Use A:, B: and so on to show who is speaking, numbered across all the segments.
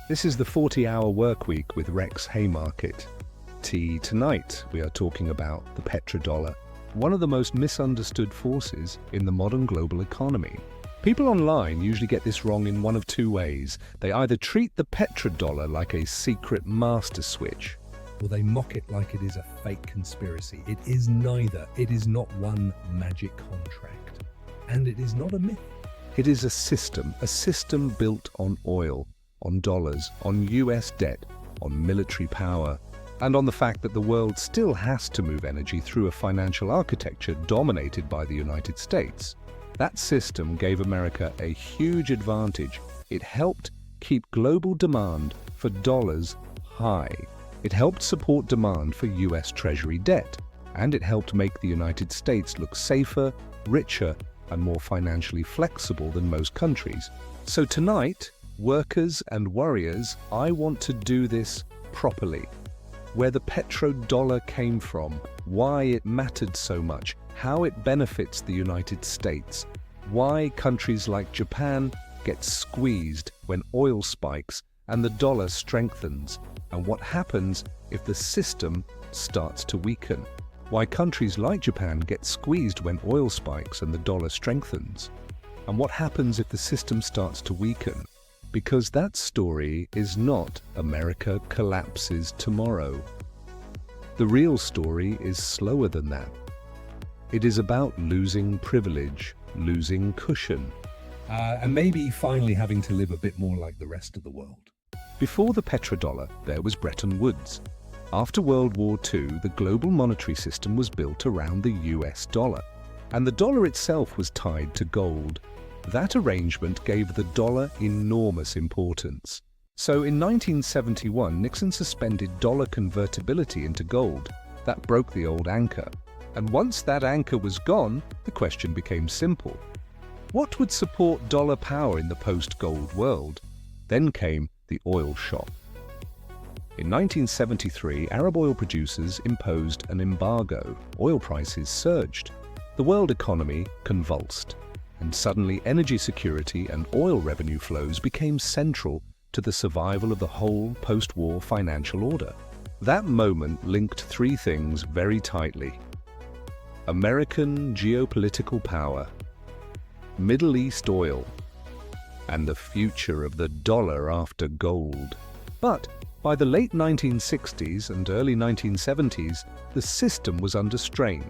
A: This is the 40-hour workweek with Rex Haymarket. Tonight we are talking about the petrodollar, one of the most misunderstood forces in the modern global economy. People online usually get this wrong in one of two ways. They either treat the petrodollar like a secret master switch,
B: or they mock it like it is a fake conspiracy. It is neither. It is not one magic contract. And it is not a myth.
A: It is a system built on oil, on dollars, on US debt, on military power, and on the fact that the world still has to move energy through a financial architecture dominated by the United States. That system gave America a huge advantage. It helped keep global demand for dollars high. It helped support demand for US Treasury debt, and it helped make the United States look safer, richer, and more financially flexible than most countries. So tonight, workers and warriors, I want to do this properly. Where the petrodollar came from, why it mattered so much, how it benefits the United States, why countries like Japan get squeezed when oil spikes and the dollar strengthens, and what happens if the system starts to weaken. Why countries like Japan get squeezed when oil spikes and the dollar strengthens, and what happens if the system starts to weaken. Because that story is not America collapses tomorrow. The real story is slower than that. It is about losing privilege, losing cushion,
B: and maybe finally having to live a bit more like the rest of the world.
A: Before the petrodollar, there was Bretton Woods. After World War II, the global monetary system was built around the US dollar, and the dollar itself was tied to gold. That arrangement gave the dollar enormous importance. So in 1971, Nixon suspended dollar convertibility into gold. That broke the old anchor. And once that anchor was gone, the question became simple. What would support dollar power in the post-gold world? Then came the oil shock. In 1973, Arab oil producers imposed an embargo. Oil prices surged. The world economy convulsed. And suddenly energy security and oil revenue flows became central to the survival of the whole post-war financial order. That moment linked three things very tightly: American geopolitical power, Middle East oil, and the future of the dollar after gold. But by the late 1960s and early 1970s, the system was under strain.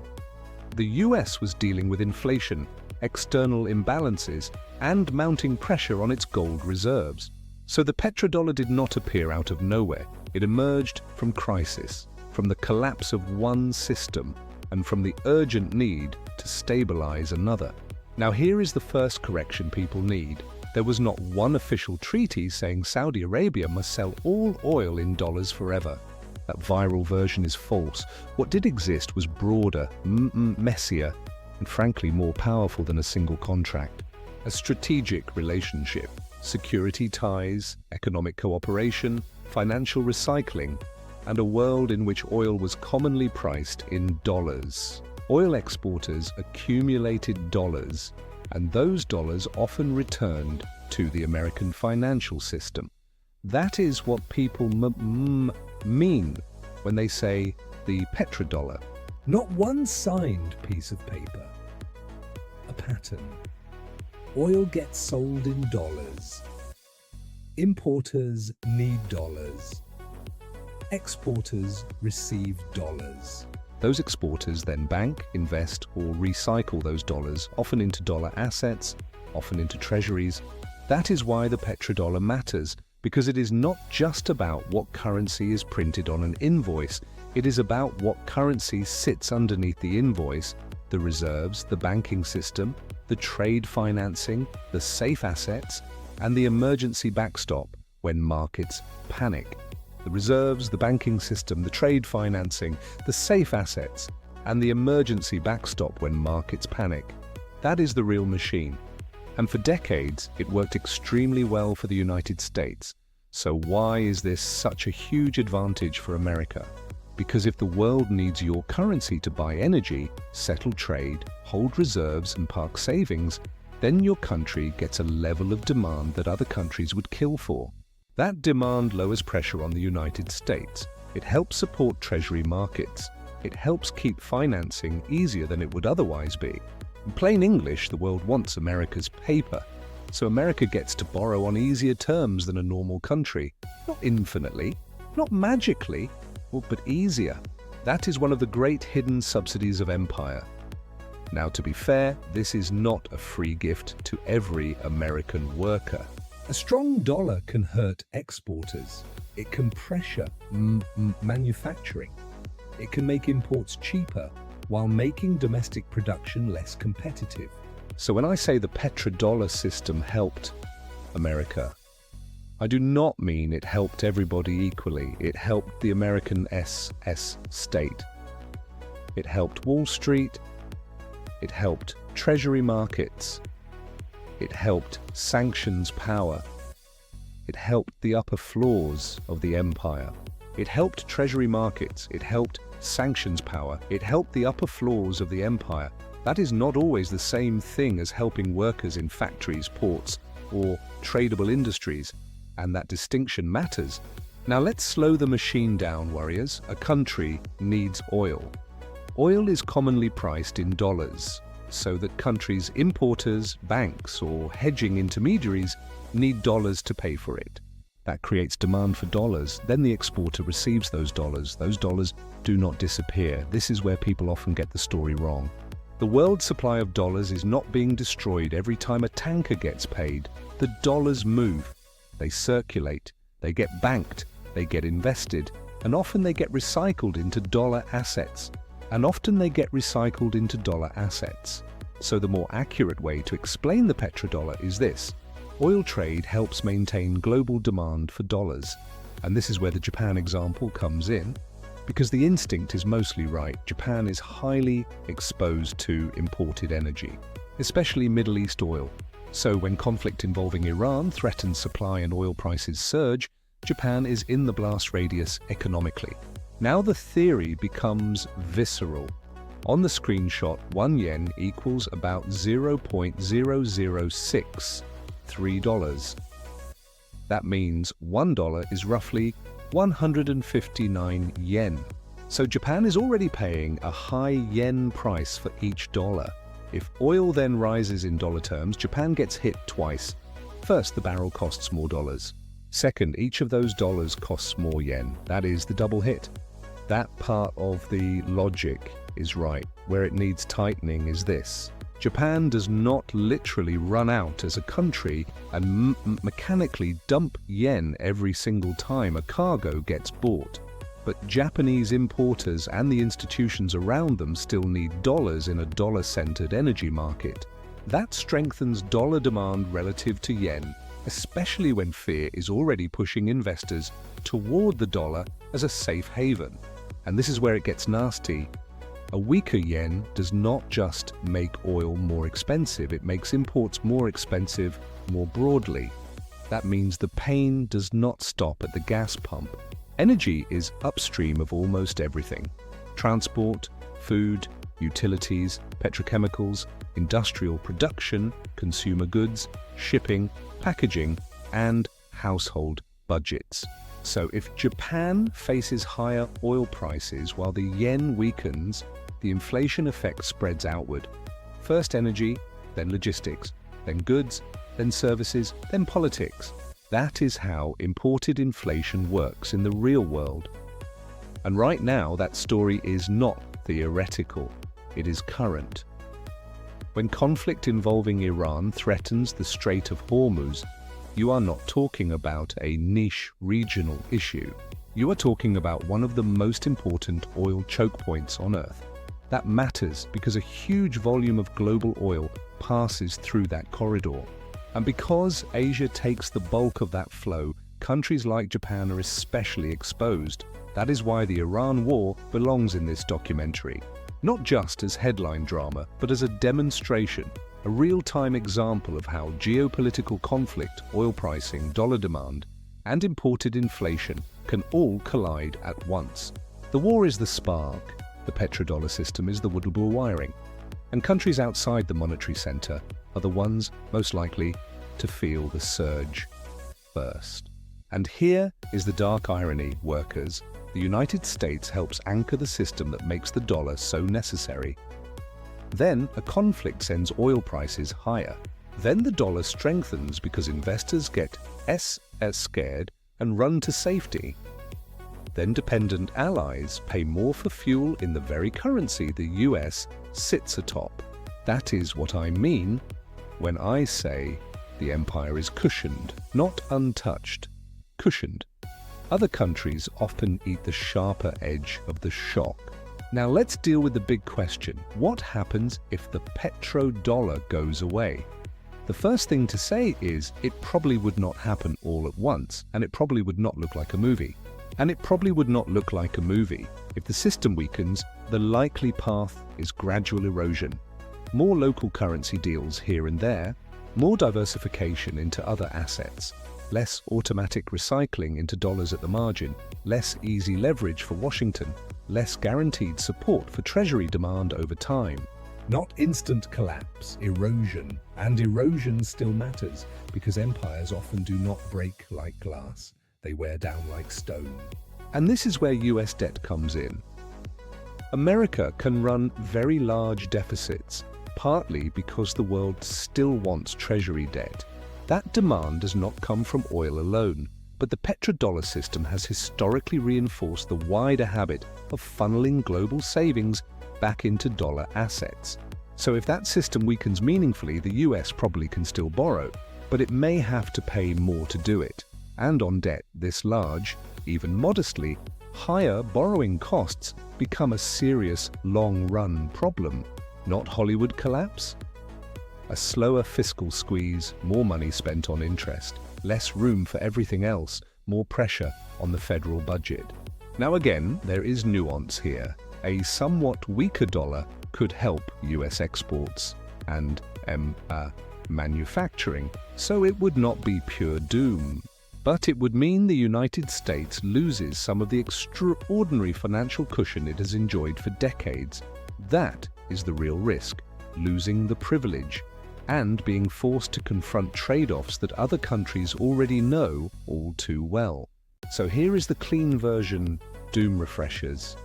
A: The US was dealing with inflation, external imbalances, and mounting pressure on its gold reserves. So the petrodollar did not appear out of nowhere. It emerged from crisis, from the collapse of one system, and from the urgent need to stabilize another. Now here is the first correction people need. There was not one official treaty saying Saudi Arabia must sell all oil in dollars forever. That viral version is false. What did exist was broader, messier, and frankly more powerful than a single contract. A strategic relationship, security ties, economic cooperation, financial recycling, and a world in which oil was commonly priced in dollars. Oil exporters accumulated dollars, and those dollars often returned to the American financial system. That is what people mean when they say the petrodollar.
B: Not one signed piece of paper. A pattern. Oil gets sold in dollars. Importers need dollars. Exporters receive dollars.
A: Those exporters then bank, invest, or recycle those dollars, often into dollar assets, often into treasuries. That is why the petrodollar matters, because it is not just about what currency is printed on an invoice. It is about what currency sits underneath the invoice: the reserves, the banking system, the trade financing, the safe assets, and the emergency backstop when markets panic. The reserves, the banking system, the trade financing, the safe assets, and the emergency backstop when markets panic. That is the real machine. And for decades, it worked extremely well for the United States. So why is this such a huge advantage for America? Because if the world needs your currency to buy energy, settle trade, hold reserves, and park savings, then your country gets a level of demand that other countries would kill for. That demand lowers pressure on the United States. It helps support Treasury markets. It helps keep financing easier than it would otherwise be. In plain English, the world wants America's paper, so America gets to borrow on easier terms than a normal country. Not infinitely, not magically, but easier. That is one of the great hidden subsidies of empire. Now, to be fair, this is not a free gift to every American worker.
B: A strong dollar can hurt exporters. It can pressure manufacturing. It can make imports cheaper while making domestic production less competitive.
A: So when I say the petrodollar system helped America, I do not mean it helped everybody equally. It helped the American SS state. It helped Wall Street. It helped Treasury markets. It helped sanctions power. It helped the upper floors of the empire. It helped Treasury markets. It helped sanctions power. It helped the upper floors of the empire. That is not always the same thing as helping workers in factories, ports, or tradable industries, and that distinction matters. Now let's slow the machine down, warriors. A country needs oil. Oil is commonly priced in dollars, so that countries' importers, banks, or hedging intermediaries need dollars to pay for it. That creates demand for dollars. Then the exporter receives those dollars. Those dollars do not disappear. This is where people often get the story wrong. The world supply of dollars is not being destroyed every time a tanker gets paid. The dollars move. They circulate. They get banked. They get invested. And often they get recycled into dollar assets. So the more accurate way to explain the petrodollar is this. Oil trade helps maintain global demand for dollars. And this is where the Japan example comes in. Because the instinct is mostly right, Japan is highly exposed to imported energy, especially Middle East oil. So when conflict involving Iran threatens supply and oil prices surge, Japan is in the blast radius economically. Now the theory becomes visceral. On the screenshot, 1 yen equals about $0.0063. That means $1 is roughly 159 yen. So Japan is already paying a high yen price for each dollar. If oil then rises in dollar terms, Japan gets hit twice. First, the barrel costs more dollars. Second, each of those dollars costs more yen. That is the double hit. That part of the logic is right. Where it needs tightening is this. Japan does not literally run out as a country and mechanically dump yen every single time a cargo gets bought. But Japanese importers and the institutions around them still need dollars in a dollar-centered energy market. That strengthens dollar demand relative to yen, especially when fear is already pushing investors toward the dollar as a safe haven. And this is where it gets nasty. A weaker yen does not just make oil more expensive, it makes imports more expensive more broadly. That means the pain does not stop at the gas pump. Energy is upstream of almost everything. Transport, food, utilities, petrochemicals, industrial production, consumer goods, shipping, packaging, and household budgets. So if Japan faces higher oil prices while the yen weakens, the inflation effect spreads outward. First energy, then logistics, then goods, then services, then politics. That is how imported inflation works in the real world. And right now, that story is not theoretical, it is current. When conflict involving Iran threatens the Strait of Hormuz, you are not talking about a niche regional issue. You are talking about one of the most important oil choke points on Earth. That matters because a huge volume of global oil passes through that corridor. And because Asia takes the bulk of that flow, countries like Japan are especially exposed. That is why the Iran war belongs in this documentary. Not just as headline drama, but as a demonstration, a real-time example of how geopolitical conflict, oil pricing, dollar demand, and imported inflation can all collide at once. The war is the spark, the petrodollar system is the woodable wiring, and countries outside the monetary center are the ones most likely to feel the surge first. And here is the dark irony, workers. The United States helps anchor the system that makes the dollar so necessary. Then a conflict sends oil prices higher. Then the dollar strengthens because investors get scared and run to safety. Then dependent allies pay more for fuel in the very currency the US sits atop. That is what I mean when I say the empire is cushioned, not untouched. Cushioned. Other countries often eat the sharper edge of the shock. Now let's deal with the big question. What happens if the petrodollar goes away? The first thing to say is it probably would not happen all at once, and it probably would not look like a movie. And it probably would not look like a movie. If the system weakens, the likely path is gradual erosion. More local currency deals here and there, more diversification into other assets, less automatic recycling into dollars at the margin, less easy leverage for Washington, less guaranteed support for Treasury demand over time.
B: Not instant collapse, erosion. And erosion still matters because empires often do not break like glass. They wear down like stone.
A: And this is where US debt comes in. America can run very large deficits, partly because the world still wants Treasury debt. That demand does not come from oil alone, but the petrodollar system has historically reinforced the wider habit of funneling global savings back into dollar assets. So if that system weakens meaningfully, the US probably can still borrow, but it may have to pay more to do it. And on debt this large, even modestly, higher borrowing costs become a serious long-run problem. Not Hollywood collapse? A slower fiscal squeeze, more money spent on interest, less room for everything else, more pressure on the federal budget. Now again, there is nuance here. A somewhat weaker dollar could help US exports and manufacturing, so it would not be pure doom. But it would mean the United States loses some of the extraordinary financial cushion it has enjoyed for decades. That is the real risk, losing the privilege and being forced to confront trade-offs that other countries already know all too well. So here is the clean version, doom refreshers.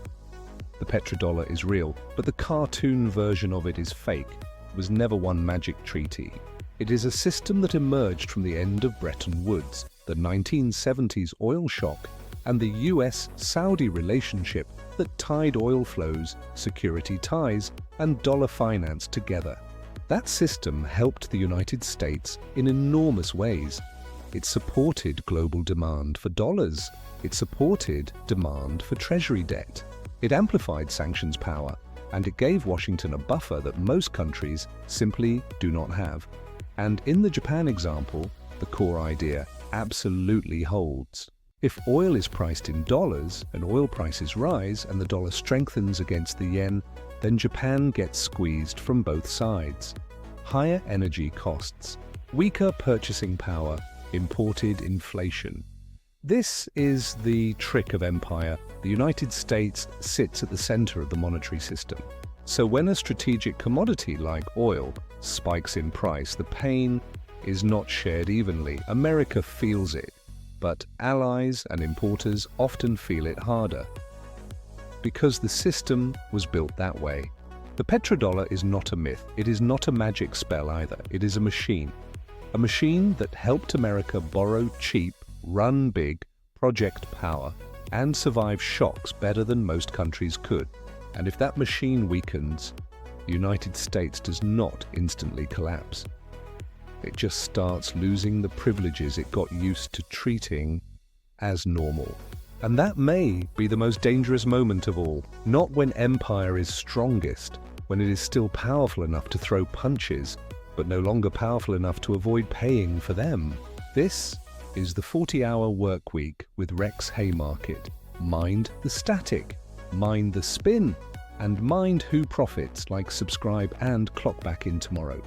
A: The petrodollar is real, but the cartoon version of it is fake. It was never one magic treaty. It is a system that emerged from the end of Bretton Woods, the 1970s oil shock, and the US-Saudi relationship that tied oil flows, security ties, and dollar finance together. That system helped the United States in enormous ways. It supported global demand for dollars. It supported demand for Treasury debt. It amplified sanctions power, and it gave Washington a buffer that most countries simply do not have. And in the Japan example, the core idea absolutely holds. If oil is priced in dollars and oil prices rise and the dollar strengthens against the yen, then Japan gets squeezed from both sides. Higher energy costs, weaker purchasing power, imported inflation. This is the trick of empire. The United States sits at the center of the monetary system. So when a strategic commodity like oil spikes in price, the pain is not shared evenly. America feels it, but allies and importers often feel it harder. Because the system was built that way. The petrodollar is not a myth. It is not a magic spell either. It is a machine. A machine that helped America borrow cheap, run big, project power, and survive shocks better than most countries could. And if that machine weakens, the United States does not instantly collapse. It just starts losing the privileges it got used to treating as normal. And that may be the most dangerous moment of all, not when empire is strongest, when it is still powerful enough to throw punches, but no longer powerful enough to avoid paying for them. This is the 40-hour work week with Rex Haymarket. Mind the static, mind the spin, and mind who profits. Like, subscribe, and clock back in tomorrow.